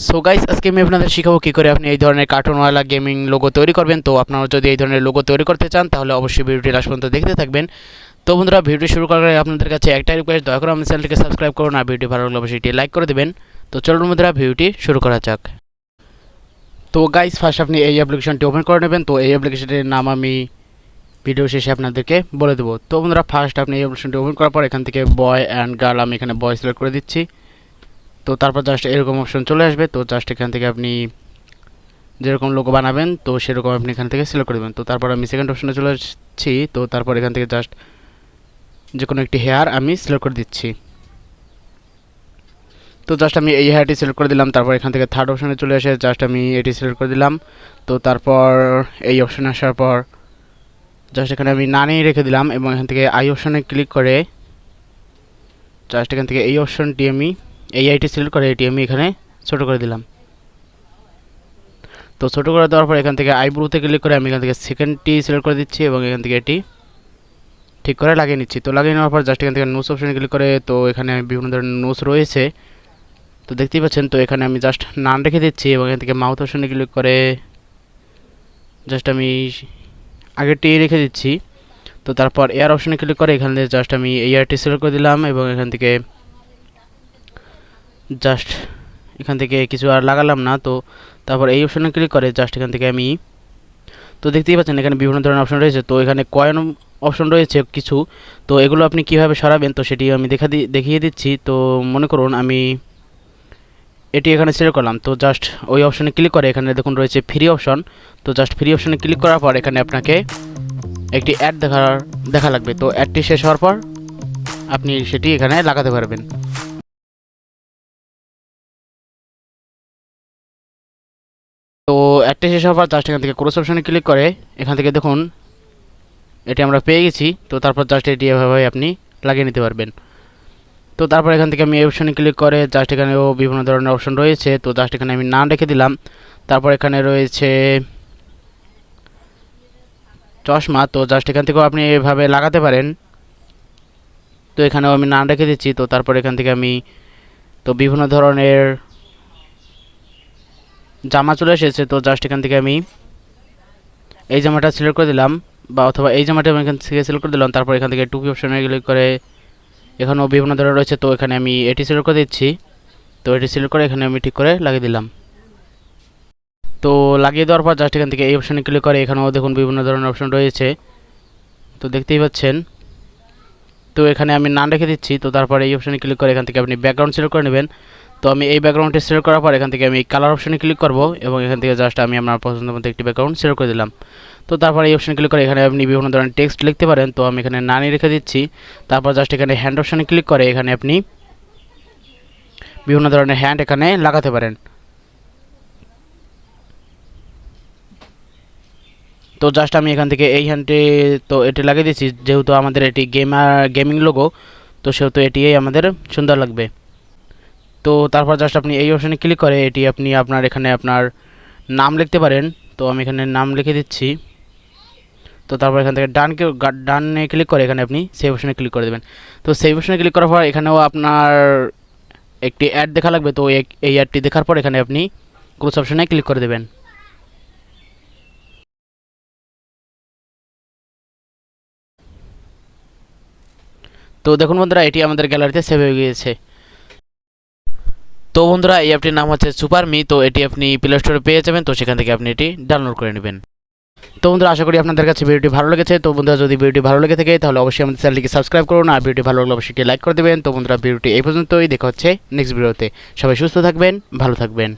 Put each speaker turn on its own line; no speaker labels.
So guys, আজকে আমি আপনাদের শিখাবো কী করে আপনি এই ধরনের কার্টুনওয়ালা গেমিং লোগো তৈরি করবেন। তো আপনারা যদি এই ধরনের লোগো তৈরি করতে চান তাহলে অবশ্যই ভিডিওটি লাস্ট পর্যন্ত দেখতে থাকবেন। তো বন্ধুরা, ভিডিও শুরু করার আগে আপনাদের কাছে একটাই রিকোয়েস্ট, দয়া করে আমার চ্যানেলটিকে সাবস্ক্রাইব করুন আর ভিডিও ভালো লাগলে অবশ্যই এটি লাইক করে দেবেন। তো চলুন বন্ধুরা, ভিডিওটি শুরু করা যাক। তো গাইস, ফার্স্ট আপনি এই অ্যাপ্লিকেশনটি ওপেন করে নেবেন। তো এই অ্যাপ্লিকেশনটির নাম আমি ভিডিও শেষে আপনাদেরকে বলে দেবো। তো বন্ধুরা, ফার্স্ট আপনি এই অ্যাপ্লিকেশনটি ওপেন করার পর এখান থেকে বয় অ্যান্ড গার্ল, আমি এখানে বয় সিলেক্ট করে দিচ্ছি। তো তারপর জাস্ট এরকম অপশন চলে আসবে। তো জাস্ট এখান থেকে আপনি যেরকম লোগো বানাবেন তো সেরকম আপনি এখান থেকে সিলেক্ট করে দেবেন। তো তারপর আমি সেকেন্ড অপশনে চলে আসছি। তো তারপর এখান থেকে জাস্ট যে কোনো একটি হেয়ার আমি সিলেক্ট করে দিচ্ছি। তো জাস্ট আমি এই হেয়ারটি সিলেক্ট করে দিলাম। তারপর এখান থেকে থার্ড অপশনে চলে এসে জাস্ট আমি এটি সিলেক্ট করে দিলাম। তো তারপর এই অপশনে আসার পর জাস্ট এখানে আমি নানেই রেখে দিলাম এবং এখান থেকে আই অপশনে ক্লিক করে জাস্ট এখান থেকে এই অপশনটি আমি এই আইটি সিলেক্ট করে এটি আমি এখানে ছোটো করে দিলাম। তো ছোটো করে দেওয়ার পর এখান থেকে আইব্রোতে ক্লিক করে আমি এখান থেকে সেকেন্ডটি সিলেক্ট করে দিচ্ছি এবং এখান থেকে এটি ঠিক করে লাগিয়ে নিচ্ছি। তো লাগিয়ে নেওয়ার পর জাস্ট এখান থেকে নোস অপশনে ক্লিক করে তো এখানে বিভিন্ন ধরনের নোস রয়েছে, তো দেখতেই পাচ্ছেন। তো এখানে আমি জাস্ট নাম রেখে দিচ্ছি এবং এখান থেকে মাউথ অপশনে ক্লিক করে জাস্ট আমি আগেরটি রেখে দিচ্ছি। তো তারপর এয়ার অপশনে ক্লিক করে এখান থেকে জাস্ট আমি এয়ারটি সিলেক্ট করে দিলাম এবং এখান থেকে জাস্ট এখান থেকে কিছু আর লাগালাম না। তো তারপর এই অপশনে ক্লিক করে জাস্ট এখান থেকে আমি, তো দেখতেই পাচ্ছেন এখানে বিভিন্ন ধরনের অপশন রয়েছে। তো এখানে কয়েন অপশন রয়েছে কিছু, তো এগুলো আপনি কিভাবে সরাবেন তো সেটি আমি দেখিয়ে দিচ্ছি। তো মনে করুন আমি এটি এখানে সিলেক্ট করলাম। তো জাস্ট ওই অপশনে ক্লিক করে এখানে দেখুন রয়েছে ফ্রি অপশন। তো জাস্ট ফ্রি অপশনে ক্লিক করার পর এখানে আপনাকে একটি অ্যাড দেখা লাগবে। তো অ্যাডটি শেষ হওয়ার পর আপনি সেটি এখানে লাগাতে পারবেন। তো অ্যাডটি শেষ হওয়ার পর জাস্ট এখান থেকে ক্রস অপশনে ক্লিক করে এখান থেকে দেখুন এটি আমরা পেয়ে গেছি। তো তারপর জাস্ট এটি এভাবে আপনি লাগিয়ে নিতে পারবেন। তো তারপর এখান থেকে আমি এই অপশনে ক্লিক করে জাস্ট এখানেও বিভিন্ন ধরনের অপশন রয়েছে। তো জাস্ট এখানে আমি নাম রেখে দিলাম। তারপর এখানে রয়েছে চশমা। তো জাস্ট এখান থেকেও আপনি এভাবে লাগাতে পারেন। তো এখানেও আমি নাম রেখে দিচ্ছি। তো তারপর এখান থেকে আমি তো বিভিন্ন ধরনের জামা চলে এসেছে। তো জাস্ট এখান থেকে আমি এই জামাটা সিলেক্ট করে দিলাম, বা অথবা এই জামাটা আমি এখান থেকে সিলেক্ট করে দিলাম। তারপর এখান থেকে টুপি অপশনে ক্লিক করে এখানেও বিভিন্ন ধরনের রয়েছে। তো এখানে আমি এটি সিলেক্ট করে দিচ্ছি। তো এটি সিলেক্ট করে এখানে আমি ঠিক করে লাগিয়ে দিলাম। তো লাগিয়ে দেওয়ার পর জাস্ট এখান থেকে এই অপশনে ক্লিক করে এখানেও দেখুন বিভিন্ন ধরনের অপশন রয়েছে, তো দেখতেই পাচ্ছেন। তো এখানে আমি নাম রেখে দিচ্ছি। তো তারপর এই অপশনে ক্লিক করে এখান থেকে আপনি ব্যাকগ্রাউন্ড সিলেক্ট করে নেবেন। তো আমি এই ব্যাকগ্রাউন্ডটি সিলেক্ট করার পর এখান থেকে আমি কালার অপশনে ক্লিক করব এবং এখান থেকে জাস্ট আমি আমার পছন্দ মতো একটি ব্যাকগ্রাউন্ড সিলেক্ট করে দিলাম। তো তারপর এই অপশনে ক্লিক করে এখানে আপনি বিভিন্ন ধরনের টেক্সট লিখতে পারেন। তো আমি এখানে নানি রেখে দিচ্ছি। তারপর জাস্ট এখানে হ্যান্ড অপশনে ক্লিক করে এখানে আপনি বিভিন্ন ধরনের হ্যান্ড এখানে লাগাতে পারেন। তো জাস্ট আমি এখান থেকে এই হ্যান্ডটি তো এটি লাগিয়ে দিচ্ছি, যেহেতু আমাদের এটি গেমিং লোগো, তো সেহেতু এটি আমাদের সুন্দর লাগবে। তো তারপর জাস্ট আপনি এই অপশানে ক্লিক করে এটি আপনি আপনার এখানে আপনার নাম লিখতে পারেন। তো আমি এখানে নাম লিখে দিচ্ছি। তো তারপর এখান থেকে ডানে ক্লিক করে এখানে আপনি সেভ অপশানে ক্লিক করে দেবেন। তো সেভ অপশানে ক্লিক করার পর এখানেও আপনার একটি অ্যাড দেখা লাগবে। তো এই অ্যাডটি দেখার পর এখানে আপনি ক্লোজ অপশানে ক্লিক করে দেবেন। তো দেখুন বন্ধুরা, এটি আমাদের গ্যালারিতে সেভ হয়ে গিয়েছে। তো বন্ধুরা, এই অ্যাপটির নাম হচ্ছে সুপারমি। তো এটি আপনি প্লে স্টোরে পেয়ে যাবেন। তো সেখান থেকে আপনি এটি ডাউনলোড করে নেবেন। তো বন্ধুরা, আশা করি আপনাদের কাছে ভিডিওটি ভালো লেগেছে। তো বন্ধুরা, যদি ভিডিওটি ভালো লেগে থাকে তাহলে অবশ্যই আমাদের চ্যানেলটিকে সাবস্ক্রাইব করুন আর ভিডিওটি ভালো লাগলে অবশ্যই লাইক করে দেবেন। তো বন্ধুরা, ভিডিওটি এই পর্যন্তই, দেখা হচ্ছে নেক্সট ভিডিওতে। সবাই সুস্থ থাকবেন, ভালো থাকবেন।